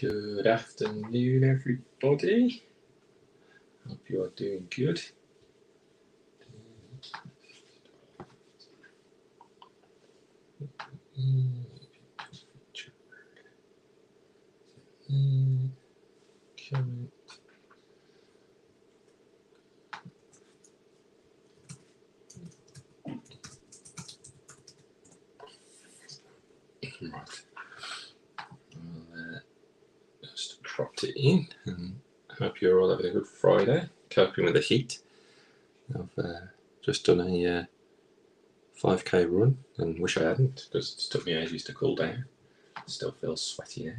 Good afternoon, everybody. Hope you are doing good. Comment. Right. I'll just cropped it in, and hope you're all having a good Friday. Coping with the heat. I've just done a 5k run, and wish I hadn't, because it took me ages to cool down. Still feels sweaty now.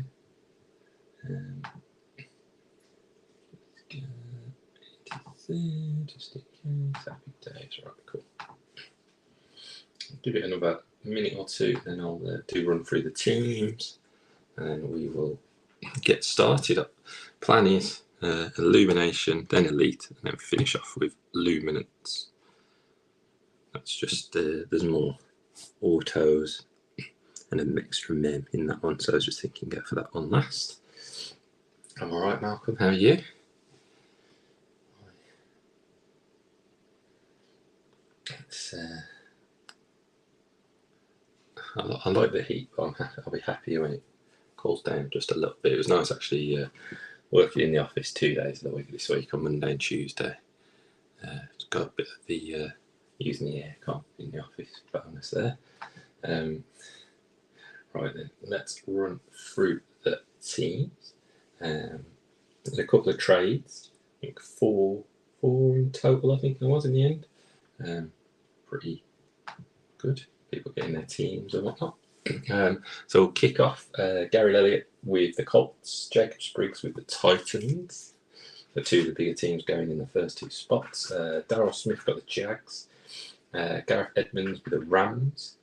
Just in case. Happy days. Right, cool. Give it another minute or two, then I'll do run through the teams, and we will get started. Plan is illumination, then elite, and then finish off with luminance. That's just there's more autos and an extra mem in that one, so I was just thinking go for that one last. I'm all right, Malcolm. How are you? It's I like the heat, but I'll be happy when it cools down just a little bit. It was nice actually working in the office 2 days of the week this week on Monday and Tuesday. It's got a bit of the using the aircon in the office bonus there. Right then, let's run through the teams. There's a couple of trades. I think four in total, I think there was in the end. Pretty good. People getting their teams and whatnot. So we'll kick off. Gary Elliott with the Colts, Jacob Spriggs with the Titans. The two of the bigger teams going in the first two spots. Darryl Smith got the Jags. Gareth Edmonds with the Rams.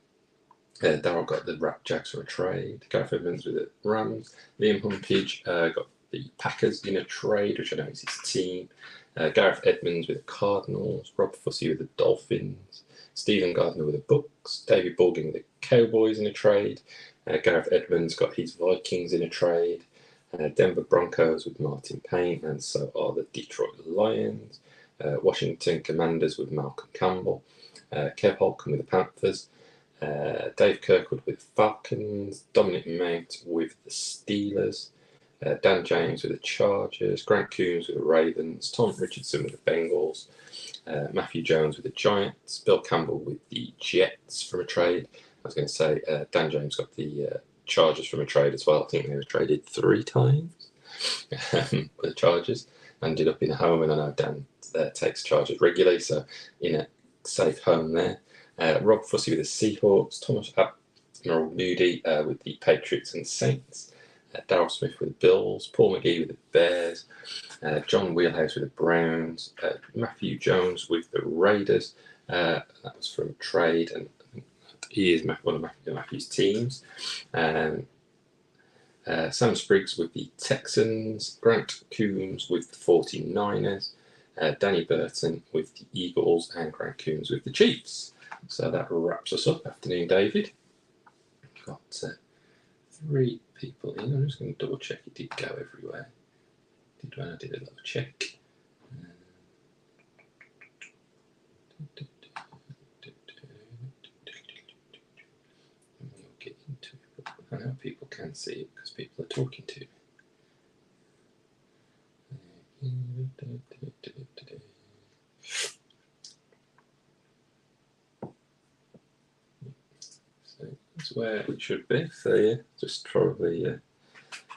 Darryl got the Jags for a trade. Gareth Edmonds with the Rams. Liam Humpage got the Packers in a trade, which I know is his team. Gareth Edmonds with the Cardinals. Rob Fussy with the Dolphins. Stephen Gardner with the Bucks. David Borgin with the Cowboys in a trade. Gareth Edmonds got his Vikings in a trade. Denver Broncos with Martin Payne, and so are the Detroit Lions. Washington Commanders with Malcolm Campbell. Kev Holcomb with the Panthers. Dave Kirkwood with Falcons. Dominic Mount with the Steelers. Dan James with the Chargers. Grant Coombs with the Ravens. Tom Richardson with the Bengals. Matthew Jones with the Giants. Bill Campbell with the Jets from a trade. I was going to say Dan James got the Chargers from a trade as well. I think they were traded 3 times with the Chargers. Ended up in a home, and I know Dan takes Chargers regularly, so in a safe home there. Rob Fussy with the Seahawks. Thomas Admiral Moody with the Patriots and Saints. Darryl Smith with the Bills. Paul McGee with the Bears. John Wheelhouse with the Browns. Matthew Jones with the Raiders. That was from trade, and he is one of Matthew's teams. Sam Spriggs with the Texans. Grant Coombs with the 49ers. Danny Burton with the Eagles, and Grant Coombs with the Chiefs. So that wraps us up. Afternoon, David. Got 3 people in. I'm just going to double check it did go everywhere. When I did a little check. We'll get into it. I know people can see it because people are talking to me. So that's where it should be. So yeah, just probably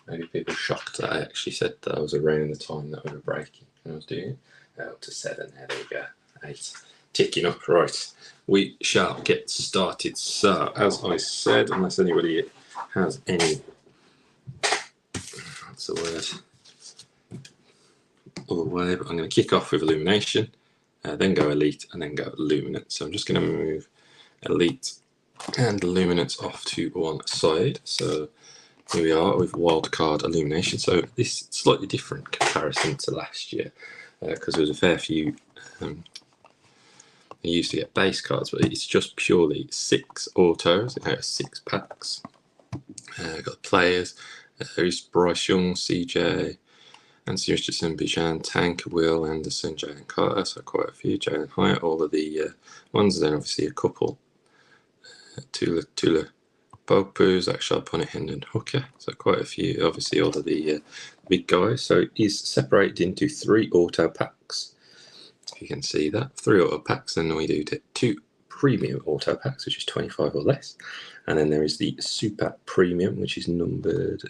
maybe people shocked that I actually said that I was around the time that we were breaking and I was doing it. Up to 7 there we go. 8. Ticking up, right. We shall get started. So, as I said, unless anybody has any, what's the word, other way, but I'm going to kick off with Illumination, then go Elite, and then go Luminance. So I'm just going to move Elite and Luminance off to one side. So here we are with Wildcard Illumination. So this is slightly different comparison to last year because there was a fair few. You used to get base cards, but it's just purely 6 autos out of 6 packs. Got players, There's Bryce Young, CJ, Anthony Richardson, Bijan, Tank, Will Anderson, Jalen Carter, so quite a few. Jalen Hyatt, all of the ones, then obviously a couple. Tula Popu, Zach Charbonnet, Hendon Hooker, so quite a few. Obviously, all of the big guys. So he's separated into 3 auto packs. If you can see that, 3 auto packs, and we do 2 premium auto packs, which is 25 or less. And then there is the super premium, which is numbered,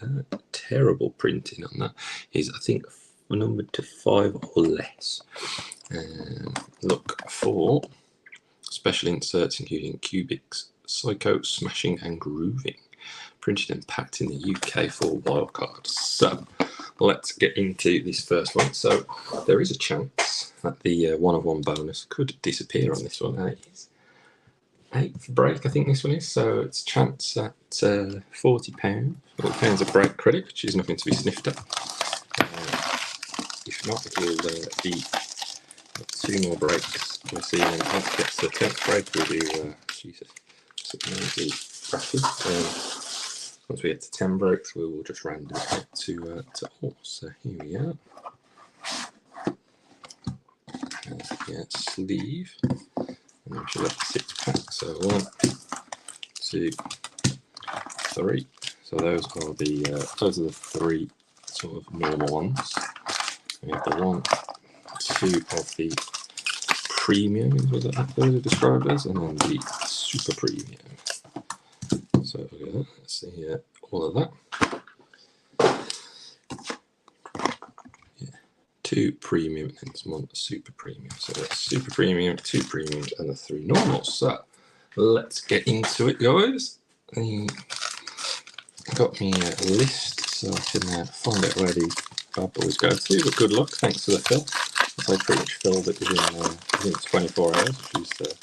terrible printing on that, is I think numbered to 5 or less. Look for special inserts including Cubics, Psycho, Smashing and Grooving, printed and packed in the UK for wildcards. So let's get into this first one. So there is a chance that the 1 of 1 bonus could disappear on this one. It is 8th break, I think this one is. So it's a chance at £40. £40 of break credit, which is nothing to be sniffed at. If not, it will be 2 more breaks. We'll see when it gets to the 10th break. We'll do, Jesus, once we get to 10 breaks, we will just random it to all. So here we are. Yeah, sleeve. And then we should have 6 packs. So 1, 2, 3. So those are the 3 sort of normal ones. We have the 1, 2 of the premium, was it that those are described as, and then the super premium. So let's see all of that. Yeah, 2 premium and 1 super premium. So that's super premium, 2 premiums, and the 3 normals. So let's get into it, guys. Got me a list so I can find out where the bad boys go to. But good luck. Thanks for the fill. I pretty much filled it within 24 hours, which is the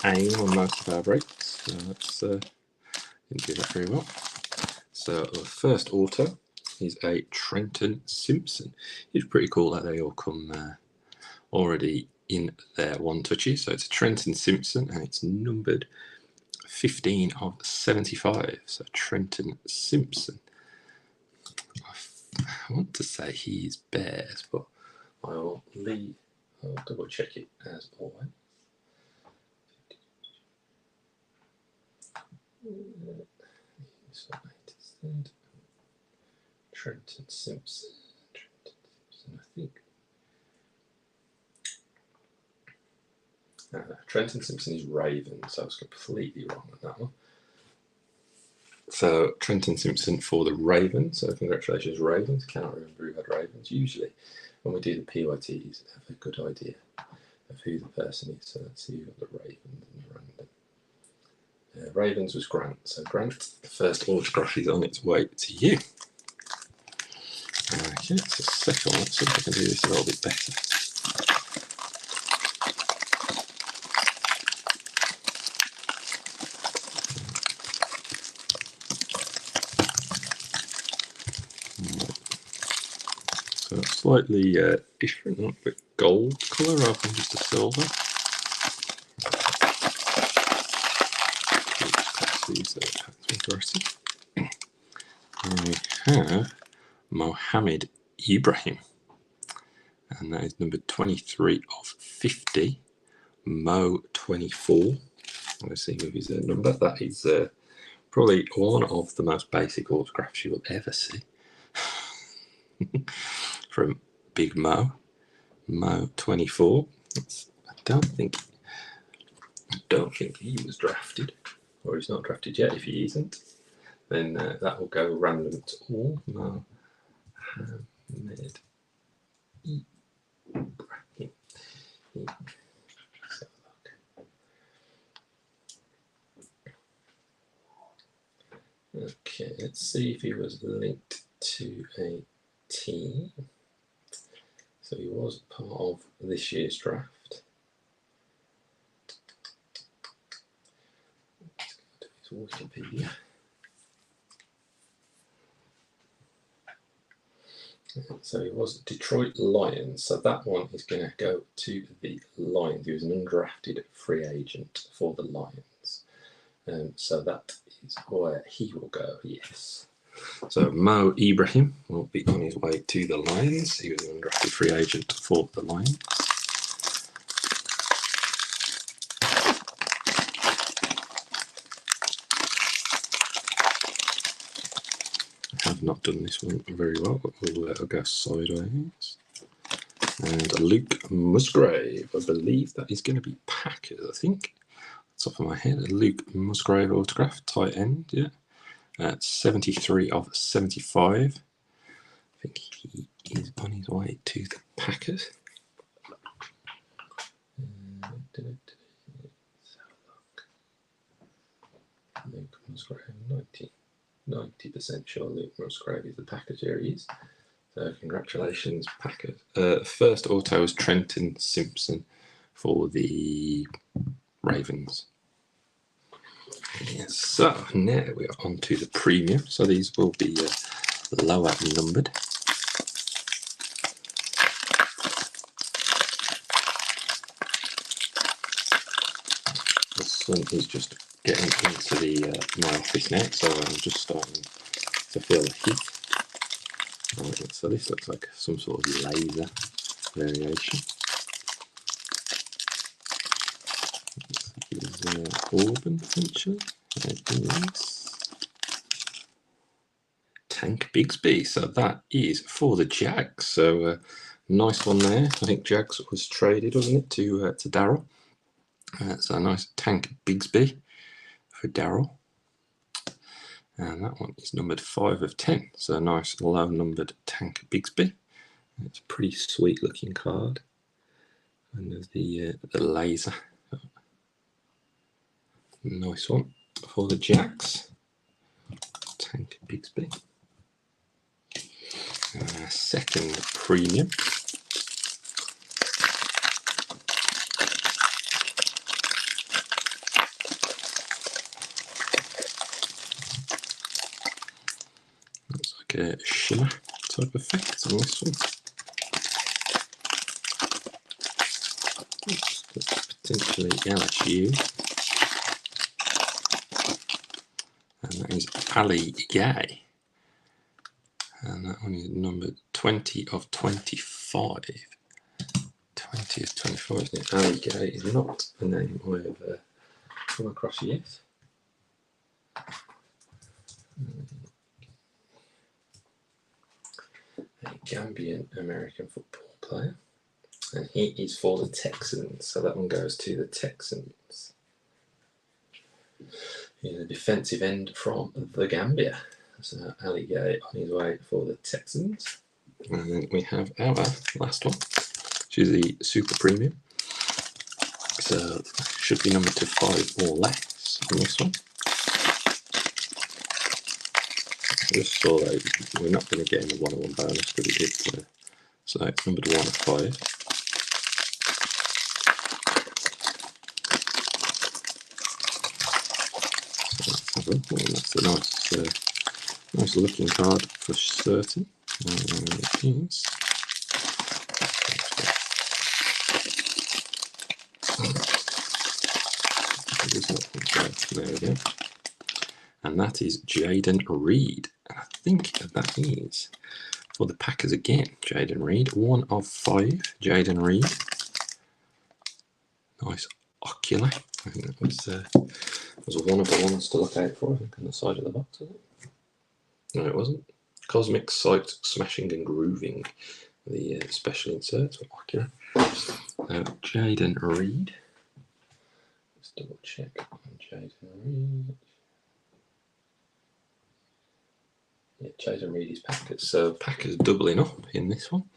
aim on most of our breaks. So that's didn't do that very well. So the first auto is a Trenton Simpson. It's pretty cool that they all come already in their 1 touches. So it's a Trenton Simpson and it's numbered 15 of 75. So Trenton Simpson. I want to say he's Bears, but I'll double check it as always. Trenton Simpson. I think. Trenton Simpson is Ravens, so I was completely wrong on that one. So Trenton Simpson for the Ravens. So congratulations, Ravens. Cannot remember who had Ravens. Usually, when we do the PYTs, I have a good idea of who the person is. So let's see who got the Ravens and the random. Ravens was Grant. So Grant, the first autograph is on its way to you. Okay, it's the second one. Let's see if I can do this a little bit better. So slightly different, a little bit gold colour rather than just a silver. And we have Mohamed Ibrahim, and that is number 23 of 50. Mo 24. Let's see who his number. That is probably one of the most basic autographs you will ever see from Big Mo. Mo 24. I don't think he was drafted, or he's not drafted yet. If he isn't, then that will go random to all. Mohamed Ibrahim. Okay, let's see if he was linked to a team. So he was part of this year's draft. Let's go to his Wikipedia. So he was Detroit Lions. So that one is going to go to the Lions. He was an undrafted free agent for the Lions. So that is where he will go, yes. So Mo Ibrahim will be on his way to the Lions. He was an undrafted free agent for the Lions. I have not done this one very well, but we'll go sideways. And Luke Musgrave, I believe that is going to be Packers, I think. Top of my head, a Luke Musgrave autograph, tight end, yeah. 73 of 75. I think he is on his way to the Packers. Luke Musgrave, 90% sure Luke Musgrave is the Packers. Here he is. So congratulations, Packers. First auto was Trenton Simpson for the Ravens. Yes, so now we are on to the premium. So these will be lower numbered. The sun is just getting into my office now, so I'm just starting to feel the heat. Right, so this looks like some sort of laser variation. This is Auburn, potentially. Tank Bigsby, so that is for the Jags. So nice one there. I think Jags was traded, wasn't it, to Darryl. So a nice Tank Bigsby for Darryl. And that one is numbered 5 of 10. So a nice low numbered Tank Bigsby. It's a pretty sweet looking card. And there's the laser. Nice one for the Jags. Tank Bigsby. Second premium. Looks like a shimmer type effect on this one. Potentially LSU. And that is Ali Gay. And that one is numbered 20 of 25. 20 of 25, isn't it? Ali Gay is not a name I have come across yet. A Gambian American football player. And he is for the Texans, so that one goes to the Texans. He's a defensive end from the Gambia. So Ali Gay on his way for the Texans. And then we have our last one, which is the Super Premium. So should be numbered to 5 or less on this one. I just saw that we're not going to get in the 1-on-1 bonus because it did. So it's numbered 1 of 5. That's a nice looking card for certain. It is. There we go. And that is Jayden Reed. And I think that is for the Packers again. Jayden Reed, 1 of 5. Jayden Reed. Nice ocular. I think that was one of the ones to look out for, I think, on the side of the box, was it? No, it wasn't. Cosmic Sight Smashing and Grooving, the special inserts for ocular. Jayden Reed. Let's double check on Jayden Reed. Yeah, Jayden Reed is Packers. So Packers doubling up in this one.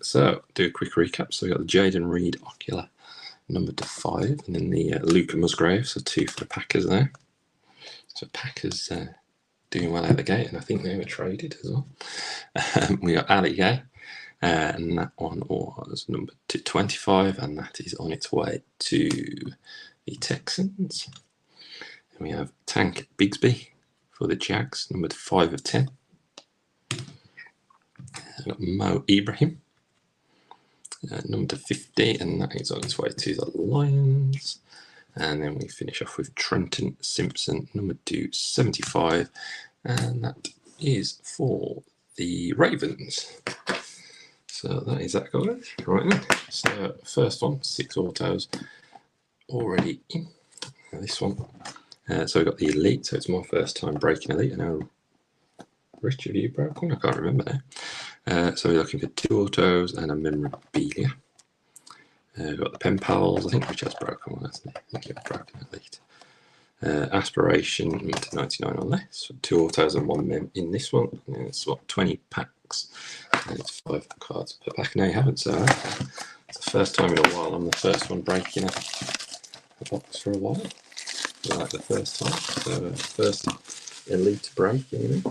So do a quick recap. So we got the Jayden Reed ocular, numbered to 5, and then the Luke Musgrave, so 2 for the Packers there. So Packers doing well out the gate, and I think they were traded as well. We got Ali Gay, and that one was numbered to 25, and that is on its way to the Texans. And we have Tank Bigsby for the Jags, numbered 5 of 10. Got Mo Ibrahim, number 50, and that is on its way to the Lions. And then we finish off with Trenton Simpson, number 275, and that is for the Ravens. So that is that, guys. Right then. So first one, 6 autos already in. This one. So we've got the Elite. So it's my first time breaking Elite. I know, Rich, have you broke one? I can't remember now. So we're looking for 2 autos and a memorabilia. We've got the Pen Pals. I think Rich has broken one, hasn't he? I think you've broken Elite. Aspiration to 99 or less. 2 autos and 1 mem in this one. And it's what, 20 packs. And it's 5 cards per pack. No, you haven't, so it's the first time in a while. I'm the first one breaking a box for a while. Like the first time. So first Elite break, anyway.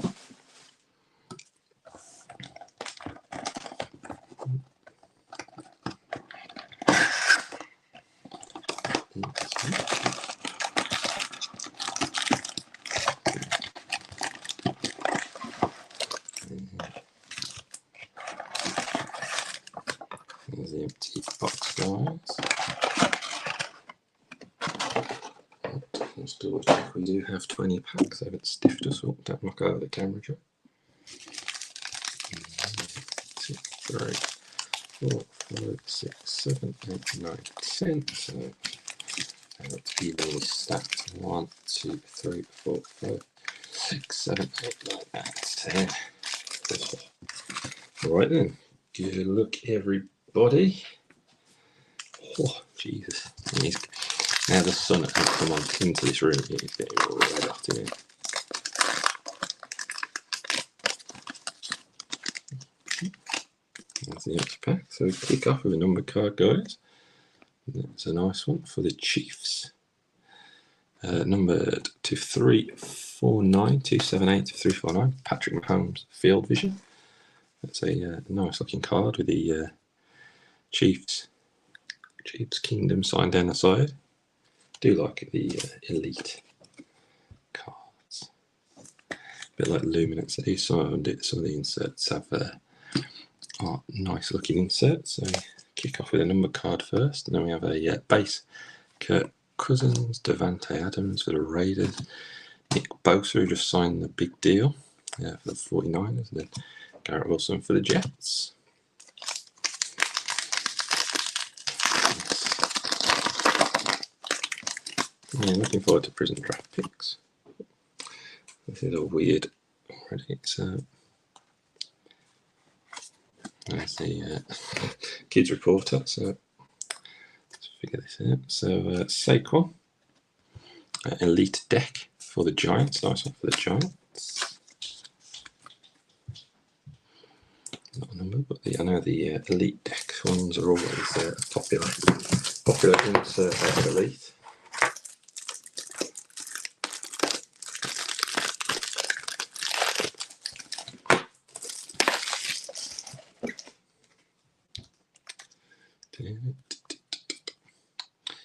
There's the empty box, guys. Let's double check. We do have 20 packs. I haven't stiffed us up. Don't knock over the camera, Joe. 2, 3, 4, 5, 6, 7, 8, 9, 10. So let's evenly stacked. 1, 2, 3, 4, 5, 6, 7, 8, 9, 10. Right then. Good luck, everybody. Oh, Jesus. Now the sun has come on into this room. It's getting red hot in here. That's the empty pack. So we kick off with a number card, guys. That's a nice one for the Chiefs. Numbered to 349, 278 to 349. Patrick Mahomes Field Vision. That's a nice looking card with the Chiefs Kingdom signed down the side. Do like the Elite cards. A bit like Luminance. They do some of the inserts have nice looking inserts. So kick off with a number card first, and then we have a base Kirk Cousins, Davante Adams for the Raiders, Nick Bosa, who just signed the big deal for the 49ers, and then Garrett Wilson for the Jets. Yeah, looking forward to Prison Draft picks. This is all weird already. So there's the Kids Reporter. So let's figure this out. So Saquon, Elite deck for the Giants. Nice one for the Giants. Not a number, but I know the Elite deck ones are always popular insert of Elite.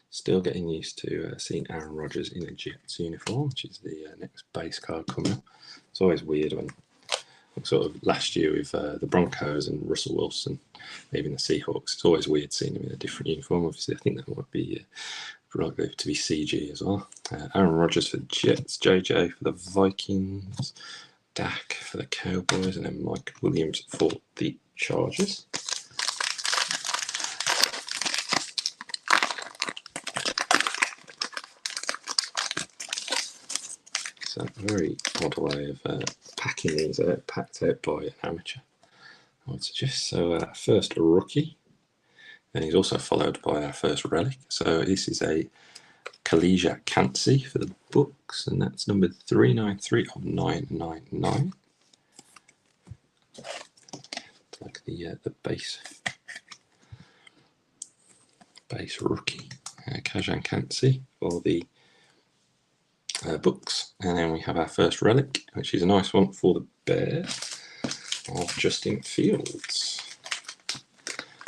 Still getting used to seeing Aaron Rodgers in a Jets uniform, which is the next base card coming up. It's always weird when, sort of last year with the Broncos and Russell Wilson, even the Seahawks, it's always weird seeing him in a different uniform. Obviously, I think that would be likely to be CG as well. Aaron Rodgers for the Jets, JJ for the Vikings, Dak for the Cowboys, and then Mike Williams for the Chargers. So a very odd way of packing these out, packed out by an amateur, I would suggest. So first a rookie, and he's also followed by our first relic. So this is a Kalijah Kancey for the Bucks, and that's numbered 393 of 999. Like the base rookie, Kalijah Kancey for the Bucks. And then we have our first relic, which is a nice one for the Bears of Justin Fields.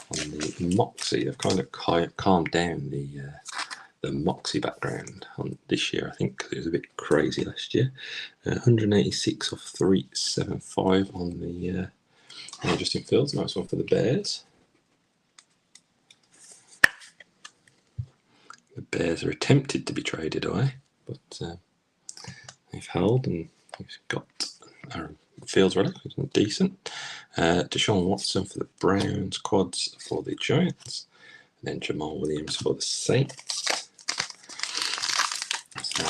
On the Moxie, they've kind of calmed down the Moxie background on this year, I think, because it was a bit crazy last year. 186 of 375 on the Justin Fields. Nice one for the Bears. The Bears are attempted to be traded away, but they've held, and we've got our feels relatively decent. Deshaun Watson for the Browns, quads for the Giants, and then Jamal Williams for the Saints. So,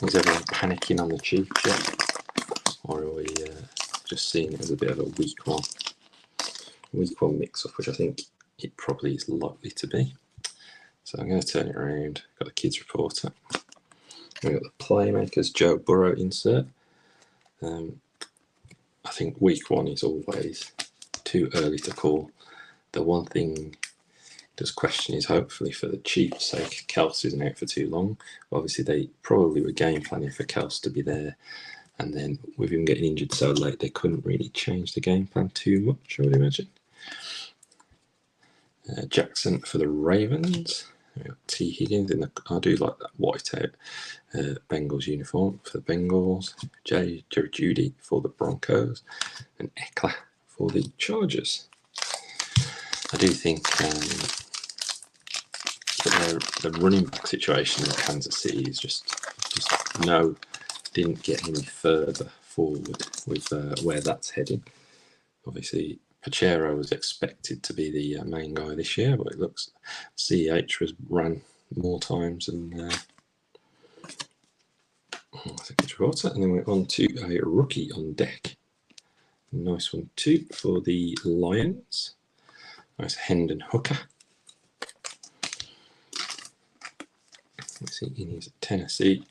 is everyone panicking on the Chiefs yet? Or are we just seeing it as a bit of a week one mix-up, which I think it probably is likely to be. So I'm going to turn it around. Got the kids reporter. We've got the Playmakers Joe Burrow insert. I think week one is always too early to call. The one thing there's question is hopefully for the Chiefs' sake, Kels isn't out for too long. Obviously, they probably were game planning for Kels to be there. And then with him getting injured so late, they couldn't really change the game plan too much, I would imagine. Jackson for the Ravens. T. Higgins in the. I do like that whiteout Bengals uniform for the Bengals. Jerry Jeudy for the Broncos, and Eckler for the Chargers. I do think the running back situation in Kansas City is just didn't get any further forward with where that's heading. Obviously, Pacheco was expected to be the main guy this year, but it looks CH was ran more times than I think it's right. And then we're on to a rookie on deck. Nice one too for the Lions. Nice Hendon Hooker. Let's see in his Tennessee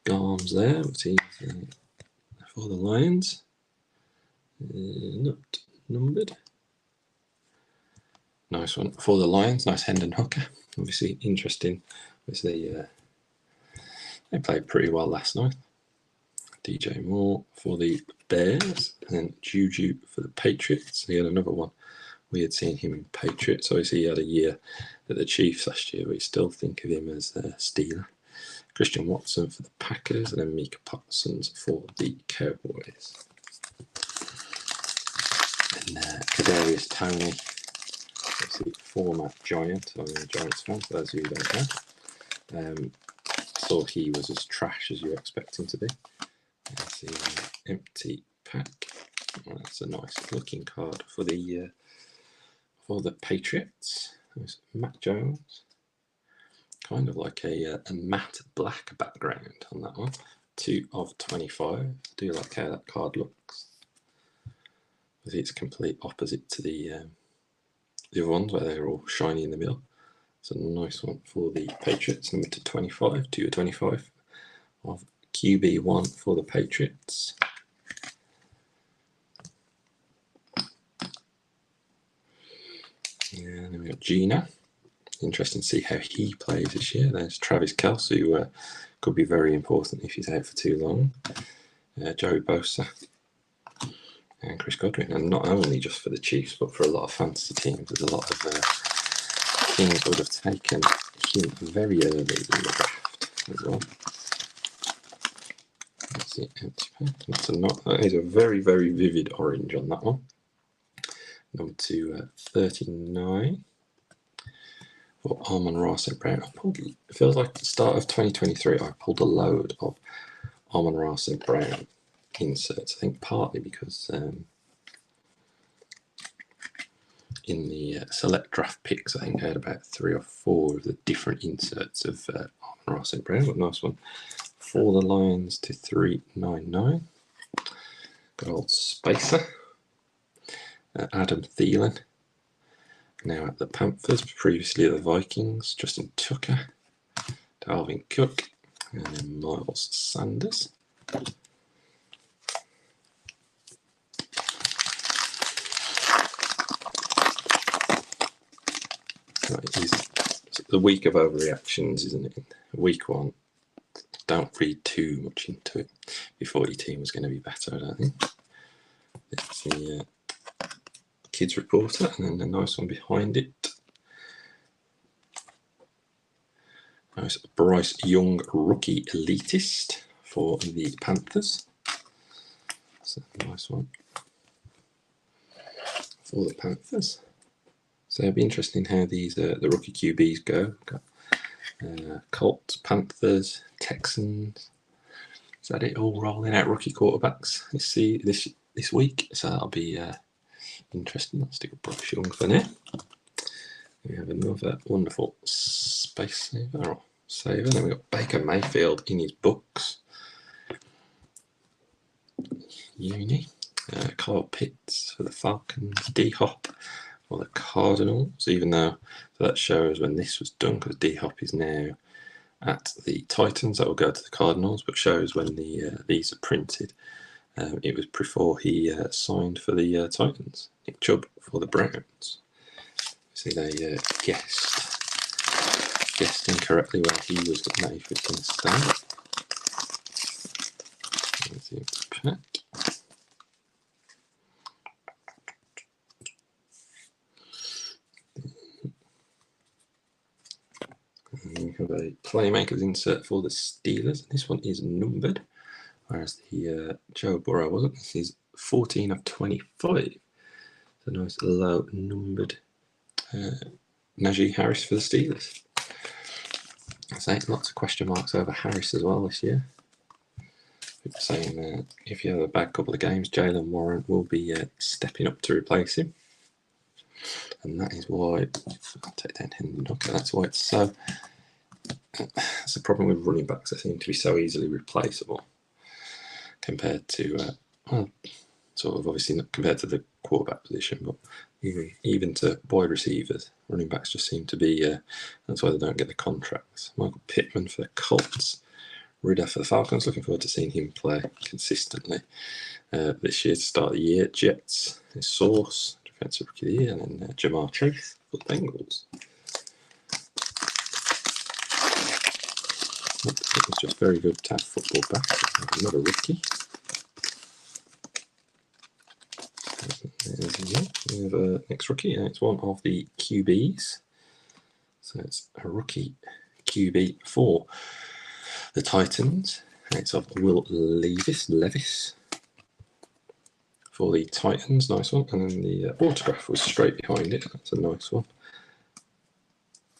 Garms there. What's he for the Lions? Not numbered. Nice one for the Lions. Nice Hendon Hooker. Obviously interesting. Obviously they played pretty well last night. DJ Moore for the Bears, and then Juju for the Patriots. He had another one. We had seen him in Patriots. Obviously, he had a year at the Chiefs last year, but we still think of him as a Steeler. Christian Watson for the Packers, and then Micah Parsons for the Cowboys. And Kadarius Toney, obviously former Giant. I'm a Giants fan, for those of you who don't know. Thought he was as trash as you expect him to be. Let's see, empty pack. Oh, that's a nice looking card for the Patriots. There's Matt Jones. Kind of like a matte black background on that one. 2 of 25. I do like how that card looks. It's complete opposite to the other ones where they're all shiny in the middle. It's a nice one for the Patriots. Number to 25, 2 of 25 of QB1 for the Patriots. And then we've got Gino. Interesting to see how he plays this year. There's Travis Kelce, who could be very important if he's out for too long. Joey Bosa and Chris Godwin. And not only just for the Chiefs, but for a lot of fantasy teams. There's a lot of teams would have taken him very early in the draft as well. That's the empty pack. That is a very, very vivid orange on that one. Number to 39 for Amon-Ra St. Brown. It feels like the start of 2023, I pulled a load of Amon-Ra St. Brown inserts. I think partly because in the select draft picks, I think I had about 3 or 4 of the different inserts of Amon-Ra St. Brown. But nice one for the Lions to 399. Good old Spacer. Adam Thielen. Now at the Panthers, previously the Vikings. Justin Tucker. Dalvin Cook. And then Miles Sanders. It's the week of overreactions, isn't it? Week one. Don't read too much into it before your team is going to be better, I don't think. It's the kids reporter, and then the nice one behind it. Nice Bryce Young rookie elitist for the Panthers. So nice one for the Panthers. So it'll be interesting how these the rookie QBs go. Got Colts, Panthers, Texans, Is that it? All rolling out rookie quarterbacks this week. So that'll be interesting. I'll stick with Bryce Young for now. We have another wonderful space saver. Then we've got Baker Mayfield in his books. Uni. Kyle Pitts for the Falcons. D-Hop for the Cardinals, even though that shows when this was done, because D-Hop is now at the Titans. That will go to the Cardinals, but shows when these are printed. It was before he signed for the Titans. Nick Chubb for the Browns. See, they guessed incorrectly where he was going to stay. There's the pack. We have a playmakers insert for the Steelers. This one is numbered, whereas the Joe Burrow wasn't. This is 14 of 25. It's a nice low numbered Najee Harris for the Steelers. I say lots of question marks over Harris as well this year. People saying if you have a bad couple of games, Jalen Warren will be stepping up to replace him. And that is why, I'll take down Henry Knocker, that's why it's so, that's the problem with running backs. They seem to be so easily replaceable compared to, sort of obviously not compared to the quarterback position, but even to wide receivers. Running backs just seem to be, that's why they don't get the contracts. Michael Pittman for the Colts. Ridder for the Falcons. Looking forward to seeing him play consistently this year to start the year. Jets, his Source, Defensive Rookie of the Year, and then Jamar Chase for the Bengals. It was just very good to have football back. Another rookie. We have a next rookie, and it's one of the QBs. So it's a rookie QB for the Titans. And it's of Will Levis for the Titans. Nice one. And then the autograph was straight behind it. That's a nice one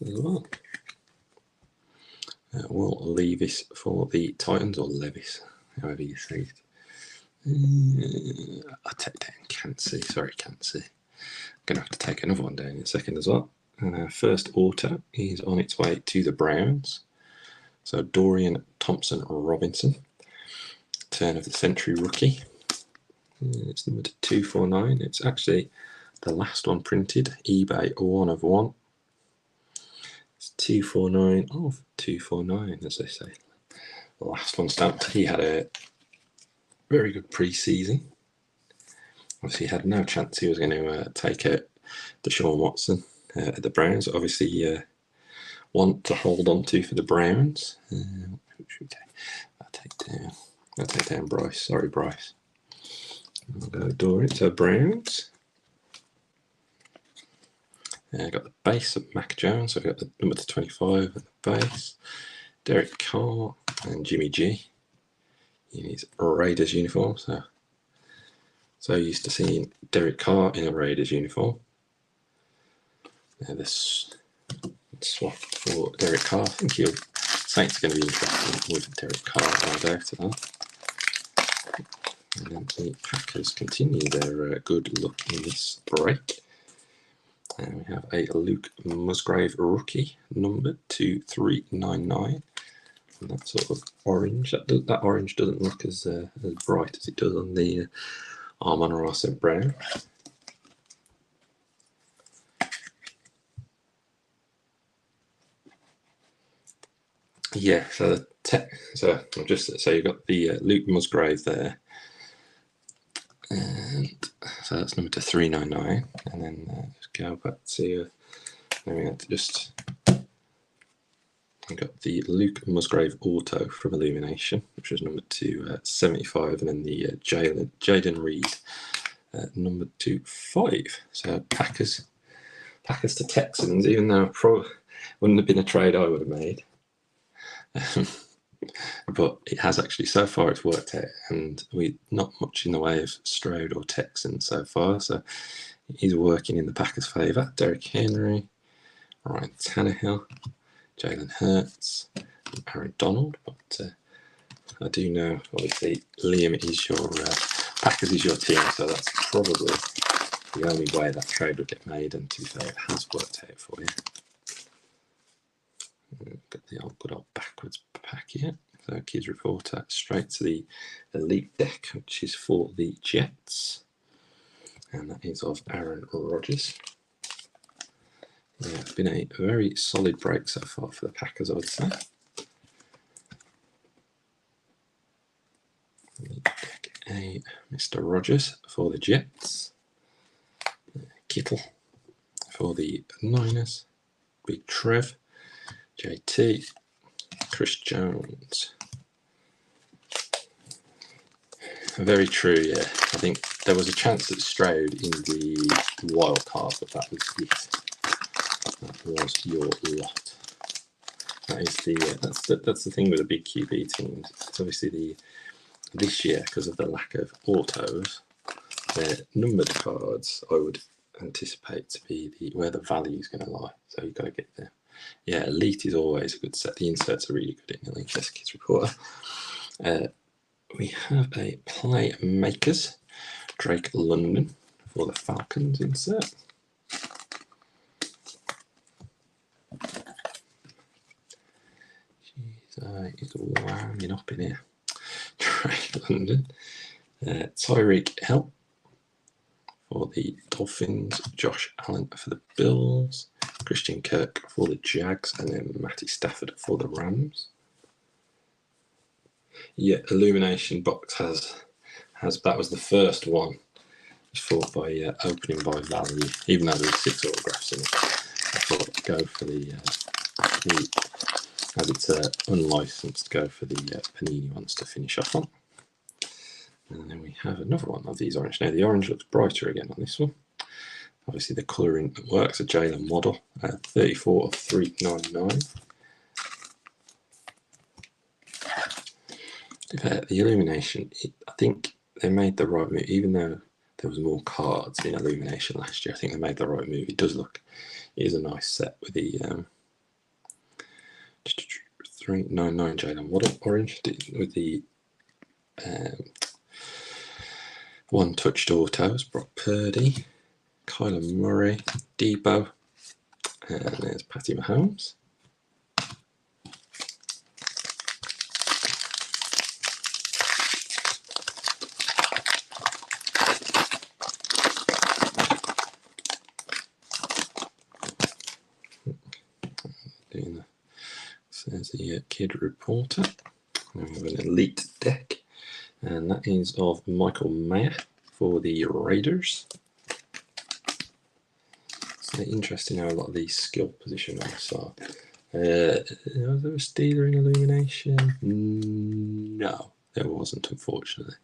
as well. Will Levis for the Titans, or Levis, however you say it. I'll take down Cansey. Sorry, Cansey. I'm going to have to take another one down in a second as well. And our first auto is on its way to the Browns. So Dorian Thompson-Robinson, turn of the century rookie. It's number 249. It's actually the last one printed, eBay 1 of 1. It's 249 of 249, as they say. The last one stamped. He had a very good pre-season. Obviously, he had no chance he was going to take out Deshaun Watson at the Browns. Obviously, want to hold on to for the Browns. I'll take down Bryce. Sorry, Bryce. I'll go Dorian. So Browns. Got the base of Mac Jones. So I've got the number 25 and the base. Derek Carr and Jimmy G in his Raiders uniform. So used to seeing Derek Carr in a Raiders uniform. This swap for Derek Carr. I think Saints are going to be interesting with Derek Carr, no doubt of that. And then the Packers continue their good luck in this break. And we have a Luke Musgrave rookie, number 2399. And that sort of orange. That orange doesn't look as bright as it does on the Amon-Ra St. Brown. Yeah, so you've got the Luke Musgrave there, and so that's number 399, and then just go back to then we have to just got the Luke Musgrave auto from Illumination, which was number 275, and then the Jaden Reed number 25. So Packers to Texans, even though probably wouldn't have been a trade I would have made. But it has actually, so far it's worked out, and we not much in the way of Stroud or Texans so far, so he's working in the Packers' favour. Derrick Henry, Ryan Tannehill, Jalen Hurts, Aaron Donald, but I do know, obviously, Liam is your Packers is your team, so that's probably the only way that trade would get made, and to be fair, it has worked out for you. Got the good old backwards pack here. So Kids Reporter straight to the Elite deck, which is for the Jets, and that is of Aaron Rodgers. Yeah, it's been a very solid break so far for the Packers, I would say. Deck A, Mr. Rodgers for the Jets. Kittle for the Niners. Big Trev. JT. Chris Jones. Very true, yeah. I think there was a chance that Stroud in the wild card, but that was it. That was your lot. That is that's the thing with the big QB teams. It's obviously this year, because of the lack of autos, their numbered cards I would anticipate to be where the value is going to lie. So you've got to get there. Yeah, Elite is always a good set. The inserts are really good in the Linkfest Kids Reporter. We have a Playmakers, Drake London for the Falcons insert. Jeez, it's warming up in here. Drake London. Tyreek Hill for the Dolphins. Josh Allen for the Bills. Christian Kirk for the Jags. And then Matty Stafford for the Rams. Yeah, Illumination box has that was the first one. It's thought by opening by value, even though there's 6 autographs in it. I thought I'd go for the as it's unlicensed, go for the Panini ones to finish off on. And then we have another one of these orange. Now the orange looks brighter again on this one. Obviously the colouring works. A Jalen Waddle, 34 of 399. The Illumination, I think they made the right move, even though there was more cards in Illumination last year. I think they made the right move. It is a nice set with the 399 Jalen Waddle orange with the one touched autos. Brock Purdy, Kyler Murray, Debo, and there's Patty Mahomes. There's the Kid Reporter. We have an Elite deck, and that is of Michael Mayer for the Raiders. So interesting how a lot of these skill position ones are. Was there a Steeler in Illumination? No, there wasn't, unfortunately.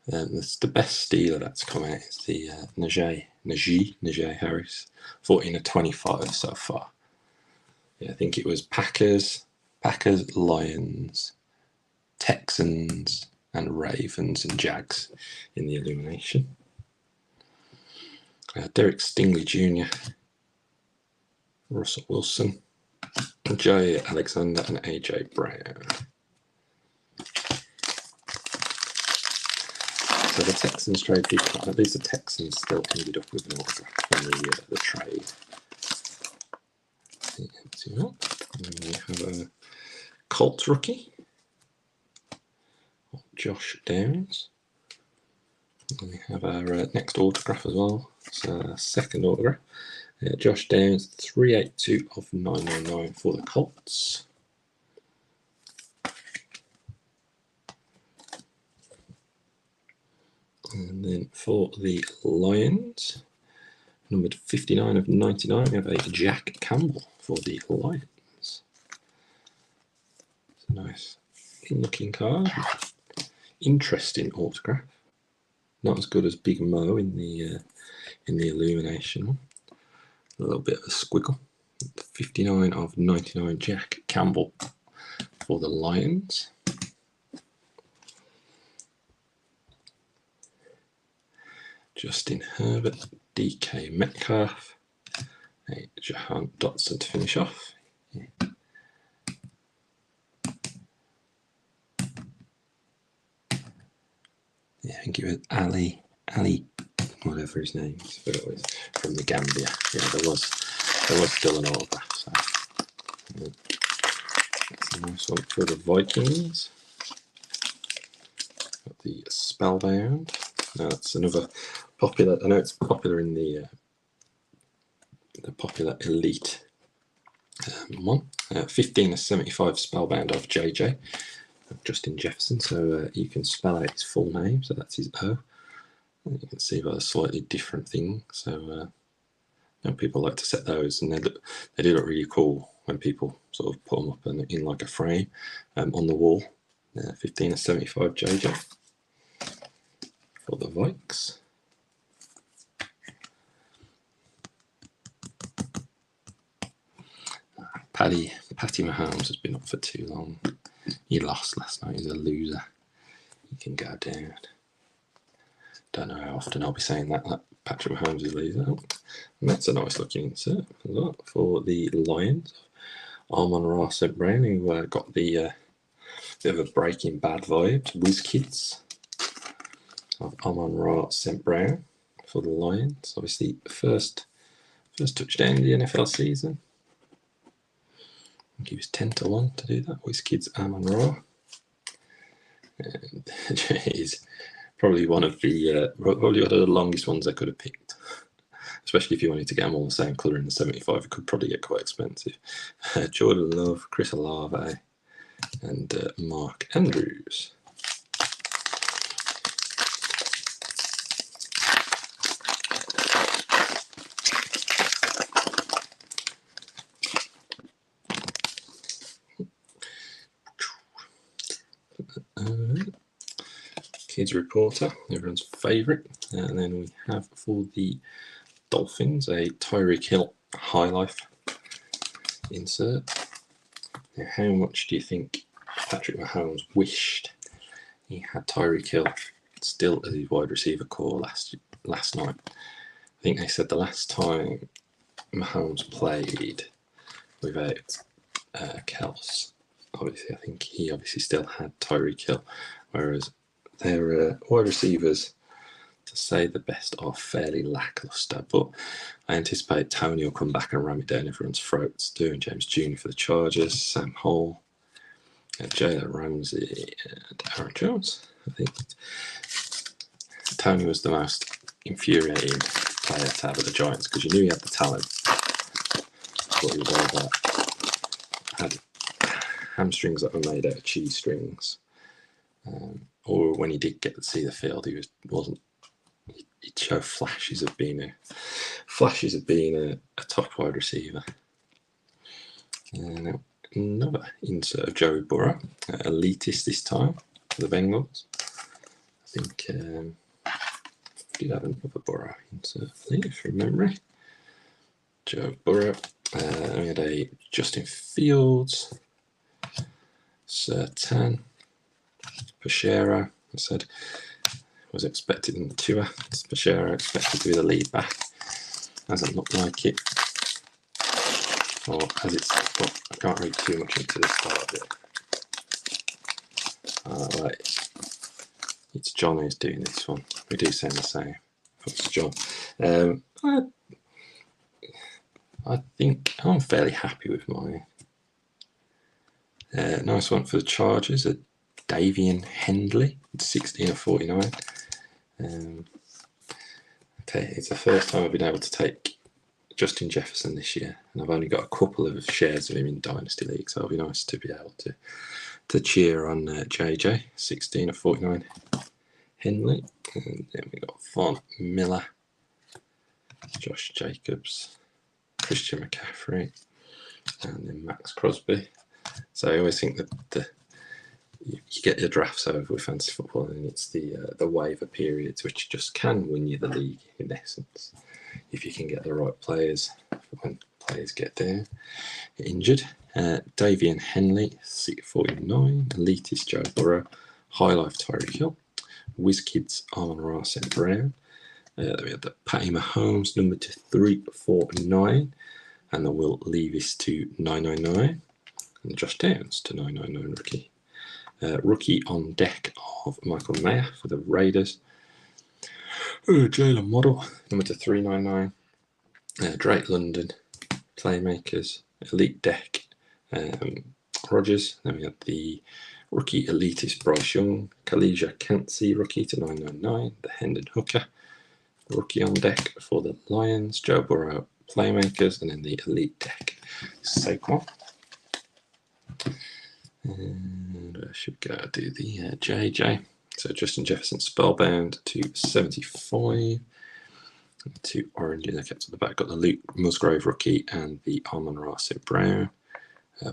The best Steeler that's come out is the Najee Harris, 14 of 25 so far. Yeah, I think it was Packers, Lions, Texans, and Ravens and Jags in the Illumination. Derek Stingley Jr., Russell Wilson, Jay Alexander, and AJ Brown. So the Texans trade people, at least the Texans still ended up with an autograph from the trade. And we have a Colts rookie, Josh Downs. And we have our next autograph as well. So second autograph, Josh Downs, 382 of 999 for the Colts. And then for the Lions, numbered 59 of 99, we have a Jack Campbell for the Lions. It's a nice looking card. Interesting autograph. Not as good as Big Mo in the Illumination one. A little bit of a squiggle. 59 of 99 Jack Campbell for the Lions. Justin Herbert, DK Metcalf, a Jahan Dotson to finish off. Yeah. Yeah, I think it was Ali, whatever his name is, but it was from the Gambia. Yeah, there was still an autograph. So that's a nice one for the Vikings. Got the Spellbound. Now that's another popular. I know it's popular in the popular Elite one. 15/75 Spellbound of JJ, Justin Jefferson. So you can spell out his full name. So that's his O. And you can see by a slightly different thing. So people like to set those, and they do look really cool when people sort of put them up in like a frame on the wall. 15/75 JJ for the Vikes. Patty Mahomes has been up for too long. He lost last night. He's a loser. He can go down. Don't know how often I'll be saying that Patrick Mahomes is a loser. And that's a nice looking insert as well for the Lions. Amon-Ra St. Brown, who got the bit of a Breaking Bad vibes. WizKids of Amon-Ra St. Brown for the Lions. Obviously, first touchdown in the NFL season. I think he was 10-1 to do that. WizKids Amon-Ra. And he's probably one of the longest ones I could have picked. Especially if you wanted to get them all the same colour in the 75, it could probably get quite expensive. Jordan Love, Chris Olave, and Mark Andrews. Kids Reporter, everyone's favourite. And then we have for the Dolphins a Tyreek Hill High Life insert. Now, how much do you think Patrick Mahomes wished he had Tyreek Hill still as his wide receiver core last night? I think they said the last time Mahomes played without Kels, obviously, I think he still had Tyreek Hill, whereas their wide receivers, to say the best, are fairly lackluster. But I anticipate Tony will come back and ram it down everyone's throats. Doing James Jr. for the Chargers, Sam Hall, Jalen Ramsey, and Aaron Jones. I think Tony was the most infuriating player to have at the Giants because you knew he had the talent, but he was either had hamstrings that were made out of cheese strings, or when he did get to see the field, he wasn't. He'd show flashes of being a top wide receiver. Now, another insert of Joey Burrow, elitist this time for the Bengals. I think did have another Burrow insert from memory. Joe Burrow. We had a Justin Fields, Sertan, Pashera. I said was expected in the tour. Pashera expected to be the lead back. Hasn't looked like it. Or as it's, well, I can't read too much into the start of it. Right. It's John who's doing this one. We do sound the same. It's John. I think I'm fairly happy with mine. Nice one for the Chargers. Davian Hendley, 16/49. It's the first time I've been able to take Justin Jefferson this year, and I've only got a couple of shares of him in Dynasty League, so it'll be nice to be able to cheer on JJ, 16/49 Henley. And then we got Von Miller, Josh Jacobs, Christian McCaffrey, and then Max Crosby. So I always think that you get your drafts over with fantasy football, and it's the waiver periods which just can win you the league in essence, if you can get the right players when players get injured. Davian Henley, 49, elitist Joe Burrow, High Life Tyreek Hill, WizKids Amon-Ra St. Brown. We had the Patty Mahomes number to 349, and the Will Levis to 999, and the Josh Downs to 999 rookie. Rookie on deck of Michael Mayer for the Raiders. Jalen Waddle, number to 399. Drake London, Playmakers, Elite deck, Rogers. Then we have the Rookie Elitist Bryce Young, Kalijah Kancey, Rookie to 999. The Hendon Hooker, Rookie on deck for the Lions, Joe Burrow, Playmakers, and then the Elite deck, Saquon. And I should go do the JJ. So Justin Jefferson Spellbound to 75. Two orange in the caps at the back. Got the Luke Musgrave Rookie and the Amon-Ra St. Brown,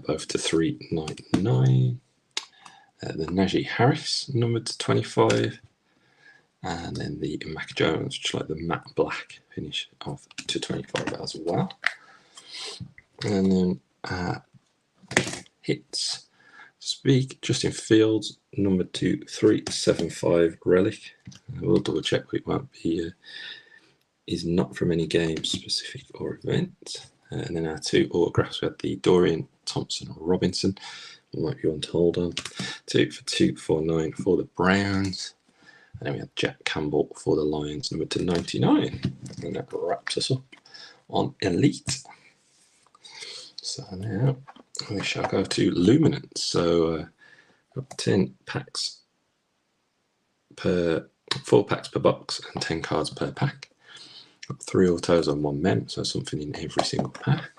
both to 399. The Najee Harris, numbered to 25. And then the Mac Jones, just like the matte black finish of to 25 as well. And then hits. Speak, Justin Fields, number 2375 relic. We'll double check, it won't be, is not from any game specific or event. And then our two autographs, we had the Dorian Thompson Robinson, you might be on to hold on, 2 for 249 for the Browns. And then we had Jack Campbell for the Lions, number 299. And that wraps us up on Elite. So now we shall go to Luminance. So got 10 packs per, 4 packs per box and 10 cards per pack. Got 3 autos and 1 mem, so something in every single pack.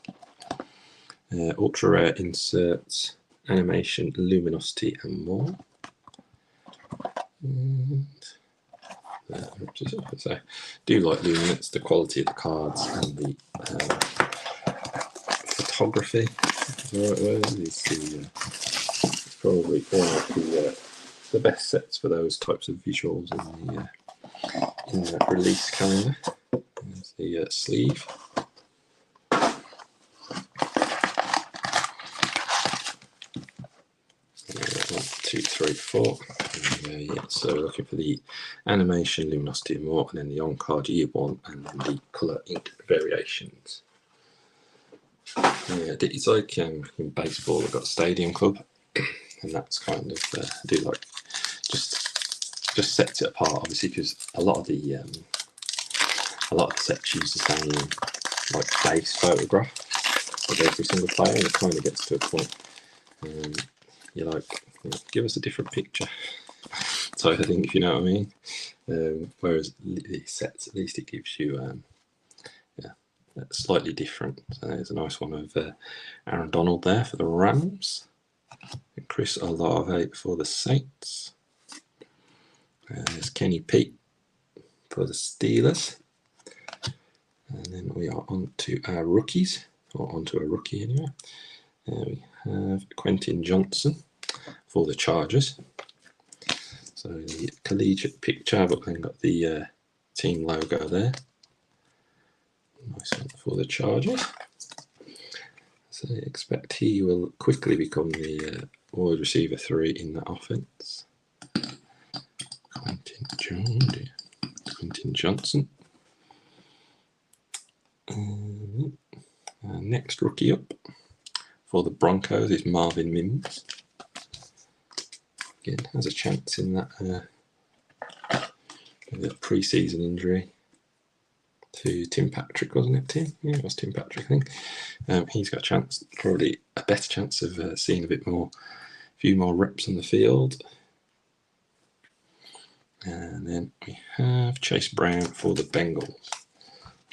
Ultra rare inserts, animation, luminosity, and more. And so, do like Luminance, the quality of the cards and the photography. The right word is the, probably one of the best sets for those types of visuals in the release calendar. There's the sleeve. 2, 3, 4. Yeah, so looking for the animation, luminosity, and more, and then the on-card year 1, and then the colour ink variations. Yeah, it's like in baseball, they've got Stadium Club, and that's kind of I do like just sets it apart, obviously, because a lot of the sets use the same like base photograph of every single player, and it kind of gets to a point. You're like, give us a different picture. So I think, if you know what I mean. Whereas these sets, at least it gives you, slightly different. So there's a nice one of Aaron Donald there for the Rams, and Chris Olave for the Saints. There's Kenny Pete for the Steelers. And then we are on to our rookies, or onto a rookie anyway. We have Quentin Johnson for the Chargers. So the collegiate picture, but then got the team logo there. Nice one for the Chargers. So I expect he will quickly become the wide receiver 3 in that offense. Quentin Johnson. Next rookie up for the Broncos is Marvin Mims. Again, has a chance in that pre-season injury to Tim Patrick, wasn't it, Tim? Yeah, it was Tim Patrick, I think. He's got a chance, probably a better chance of seeing a few more reps on the field. And then we have Chase Brown for the Bengals.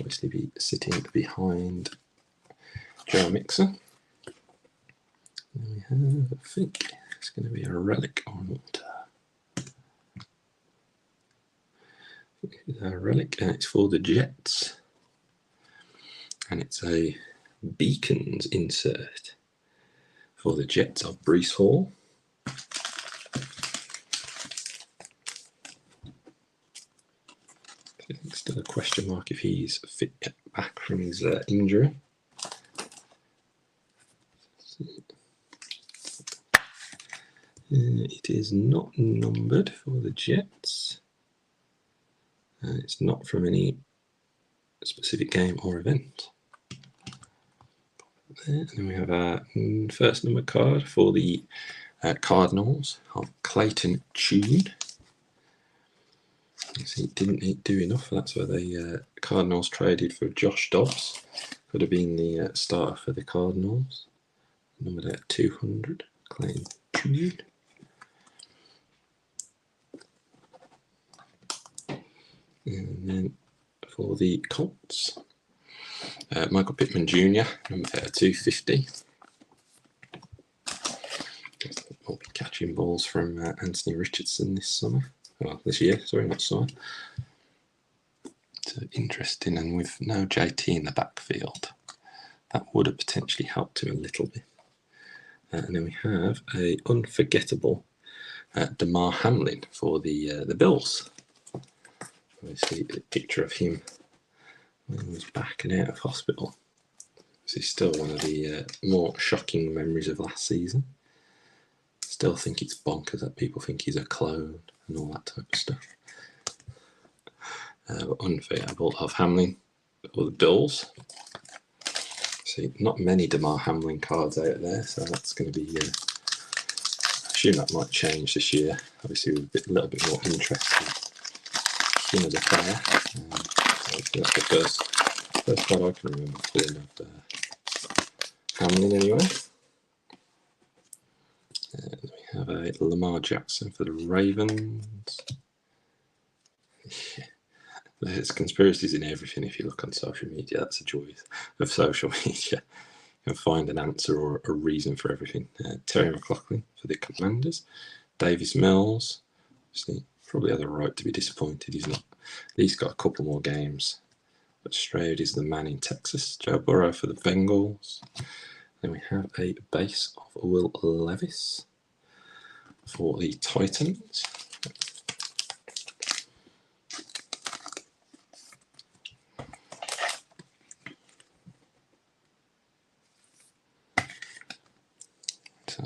Obviously be sitting behind Joe Mixon. And we have, I think it's going to be a relic or not. A relic, and it's for the Jets. And it's a Beacons insert for the Jets of Breece Hall. Still a question mark if he's fit back from his injury. It is not numbered for the Jets. It's not from any specific game or event. And then we have our first number card for the Cardinals of Clayton Tune. He didn't do enough. That's where the Cardinals traded for Josh Dobbs. Could have been the starter for the Cardinals. Numbered at 200. Clayton Tune. And then for the Colts, Michael Pittman Jr. numbered at 250. We'll be catching balls from Anthony Richardson this summer. Well, this year, sorry, not summer. So interesting, and with no JT in the backfield, that would have potentially helped him a little bit. And then we have a unforgettable Damar Hamlin for the Bills. Obviously, a picture of him when he was back and out of hospital. This is still one of the more shocking memories of last season. Still think it's bonkers that people think he's a clone and all that type of stuff. But unforgettable of Hamlin for the Bills. See, not many Damar Hamlin cards out there, so that's going to be. I assume that might change this year. Obviously, with a little bit more interest in him as a player. So that's the first card I can remember pulling of Hamlin anyway. And we have a Lamar Jackson for the Ravens. Yeah. There's conspiracies in everything if you look on social media. That's the joy of social media. You can find an answer or a reason for everything. Terry McLaughlin for the Commanders. Davis Mills. Obviously, probably has a right to be disappointed. He's not. At least got a couple more games. But Stroud is the man in Texas. Joe Burrow for the Bengals. Then we have a base of Will Levis for the Titans.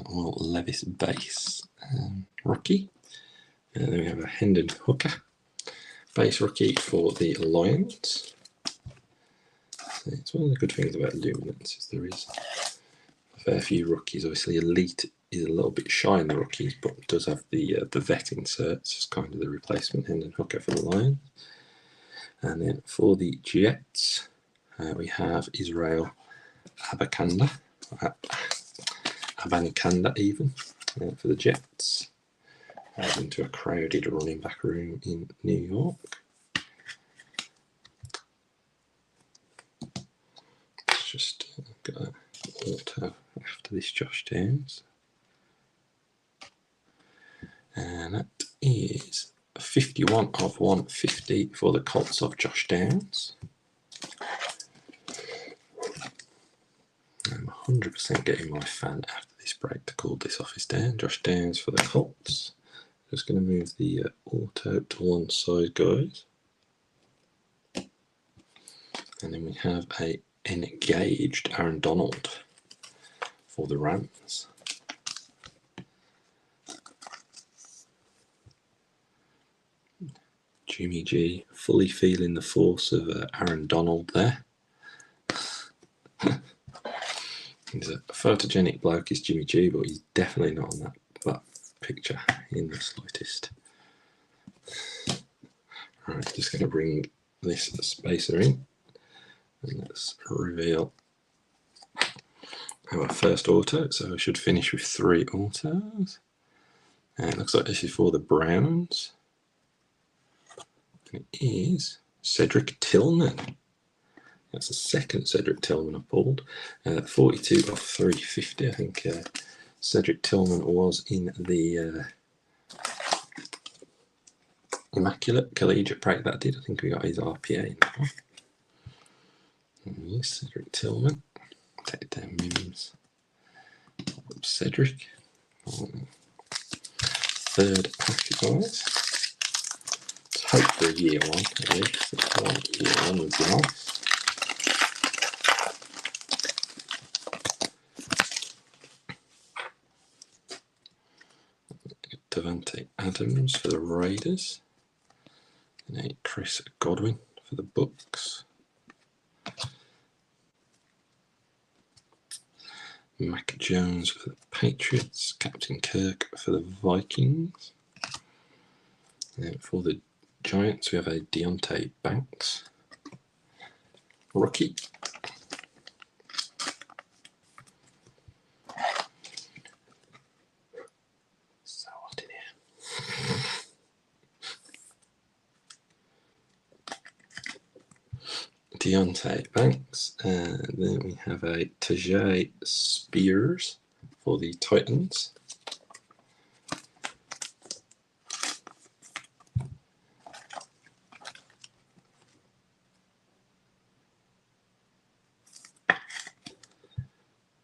Will Levis base rookie. And then we have a Hendon Hooker base rookie for the Lions. So it's one of the good things about Luminance is there is a fair few rookies. Obviously, Elite is a little bit shy in the rookies, but does have the vet inserts as kind of the replacement Hendon Hooker for the Lions. And then for the Jets, we have Israel Abanikanda even for the Jets. Into a crowded running back room in New York. Let's just got an auto after this Josh Downs. And that is 51 of 150 for the Colts of Josh Downs. I'm 100% getting my fan after this break to call this office down. Josh Downs for the Colts. Just going to move the auto to one side, guys. And then we have a engaged Aaron Donald for the Rams. Jimmy G fully feeling the force of Aaron Donald there. He's a photogenic bloke, is Jimmy G, but he's definitely not on that picture in the slightest. Alright, just going to bring this spacer in and let's reveal our first auto. So I should finish with 3 autos. And it looks like this is for the Browns. And it is Cedric Tillman. That's the second Cedric Tillman I pulled. 42 of 350. I think Cedric Tillman was in the Immaculate Collegiate break that did. I think we got his RPA in that one. Yes, Cedric Tillman. Take down Mims. Cedric. Third pack, guys. Let's hope for a year one, at least. Year one would be nice. Davante Adams for the Raiders. And a Chris Godwin for the Bucks. Mac Jones for the Patriots, Captain Kirk for the Vikings. And for the Giants, we have a Deontay Banks rookie. So hot in here. Deontay Banks, and then we have a Tajay Spears for the Titans.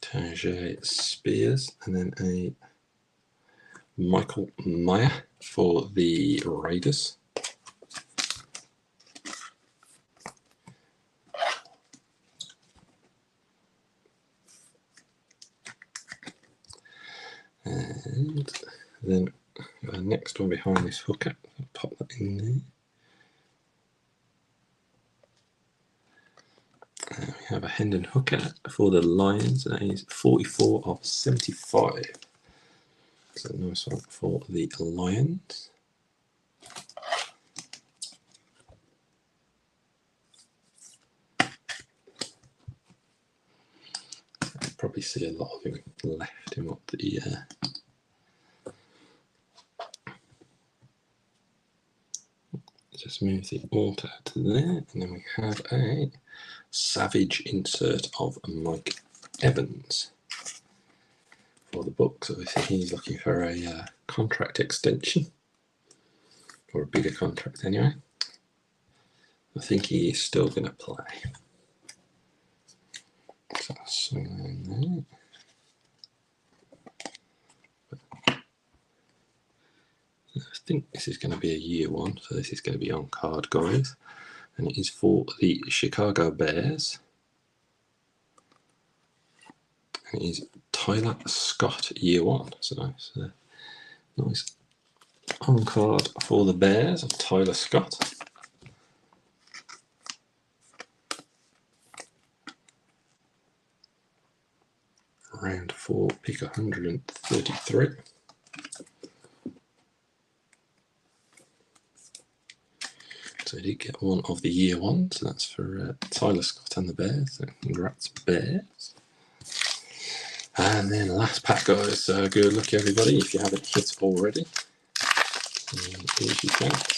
Tajay Spears, and then a Michael Mayer for the Raiders. And then our next one behind this hooker, I'll pop that in there. We have a Hendon Hooker for the Lions, and he's 44 of 75. So nice one for the Lions. I probably see a lot of him left in what the just move the auto to there, and then we have a Savage insert of Mike Evans for the Bucks. Obviously, he's looking for a contract extension, or a bigger contract anyway. I think he is still going to play. So I'll swing in there. I think this is going to be a year one, so this is going to be on card, guys. And it is for the Chicago Bears. And it is Tyler Scott, year one. So nice, nice on card for the Bears of Tyler Scott. Round 4, pick 133. So I did get one of the year one, so that's for Tyler Scott and the Bears. So congrats, Bears. And then last pack, guys. So good luck, everybody. If you haven't hit already, here's your chance.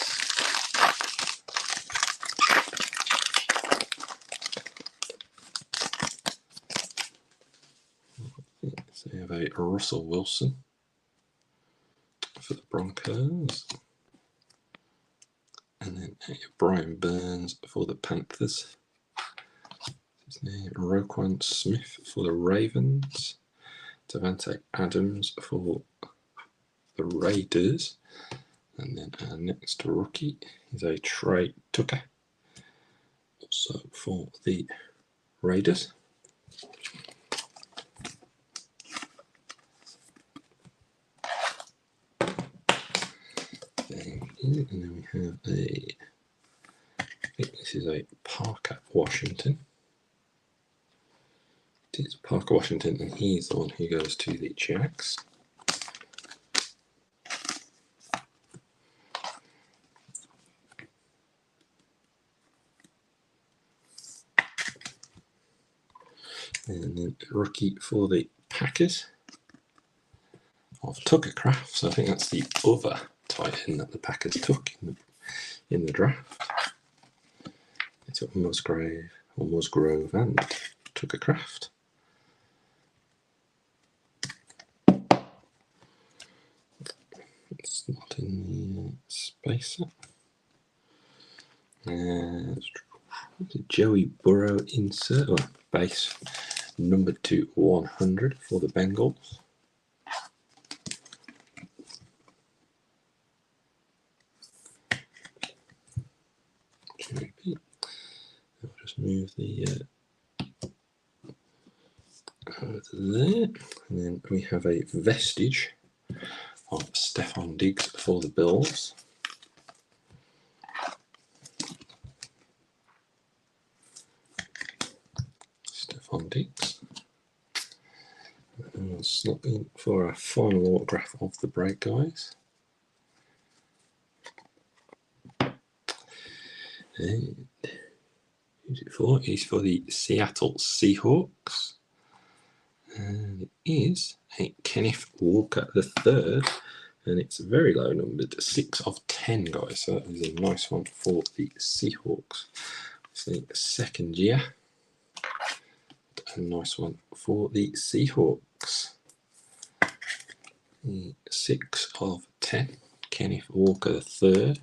So you have a Russell Wilson for the Broncos. And then a Brian Burns for the Panthers. His name, Roquan Smith for the Ravens. Davante Adams for the Raiders. And then our next rookie is a Trey Tucker, also for the Raiders. And then we have I think this is a Parker Washington. It is Parker Washington, and he's the one who goes to the Jags. And then rookie for the Packers of Tucker Kraft. So I think that's the other tight end that the Packers took in the draft. They took Musgrove and Tucker Kraft. It's not in the spacer. Joey Burrow insert, or base number 2/100 for the Bengals. I'll just move the over to there, and then we have a vestige of Stephon Diggs for the Bills. Stephon Diggs. And we'll slot in for our final autograph of the break, guys. And who's it for? It's for the Seattle Seahawks. And it is a Kenneth Walker III. And it's very low numbered, 6 of 10, guys. So that is a nice one for the Seahawks. It's the second year. A nice one for the Seahawks. 6 of 10, Kenneth Walker III.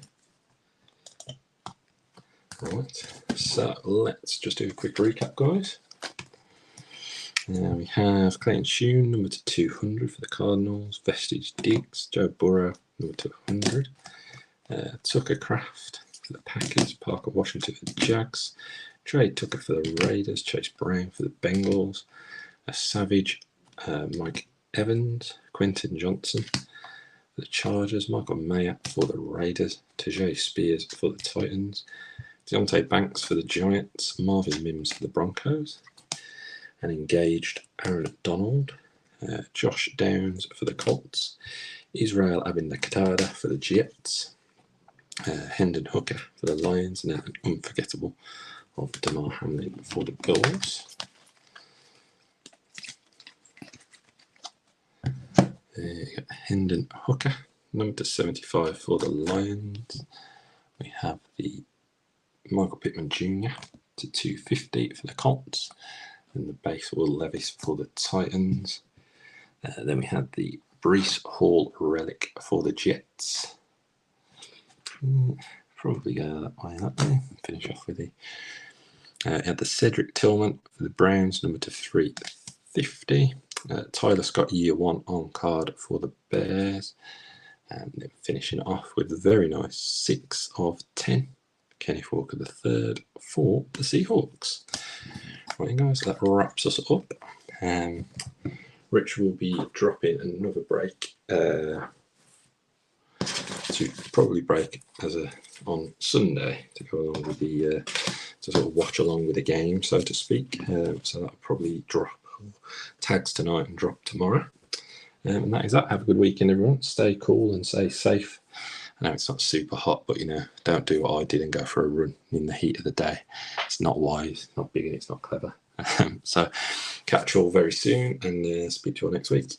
Right, so let's just do a quick recap, guys. Now we have Clayton Tune, number to 200 for the Cardinals. Vestige Diggs, Joe Burrow, number to 100. Tucker Kraft for the Packers. Parker Washington for the Jags. Trey Tucker for the Raiders. Chase Brown for the Bengals. Savage, Mike Evans. Quentin Johnson for the Chargers. Michael Mayer for the Raiders. Tajay Spears for the Titans. Deontay Banks for the Giants. Marvin Mims for the Broncos. And engaged Aaron Donald. Josh Downs for the Colts. Israel Abinakadada for the Jets. Hendon Hooker for the Lions. Now an unforgettable of Damar Hamlin for the Bills. Hendon Hooker, number to 75 for the Lions. We have the Michael Pittman Jr. to 250 for the Colts. And the base Will Levis for the Titans. Then we had the Breece Hall relic for the Jets. Probably go that way. Finish off with the had the Cedric Tillman for the Browns, number to 350. Tyler Scott year 1 on card for the Bears. And then finishing off with the very nice 6 of 10. Kenneth Walker III for the Seahawks. Right, guys, that wraps us up. Rich will be dropping another break to probably break on Sunday to go along with the to sort of watch along with the game, so to speak. So that'll probably drop tags tonight and drop tomorrow. And that is that. Have a good weekend, everyone. Stay cool and stay safe. I know it's not super hot, but don't do what I did and go for a run in the heat of the day. It's not wise, it's not big, and it's not clever. So catch you all very soon, and speak to you all next week.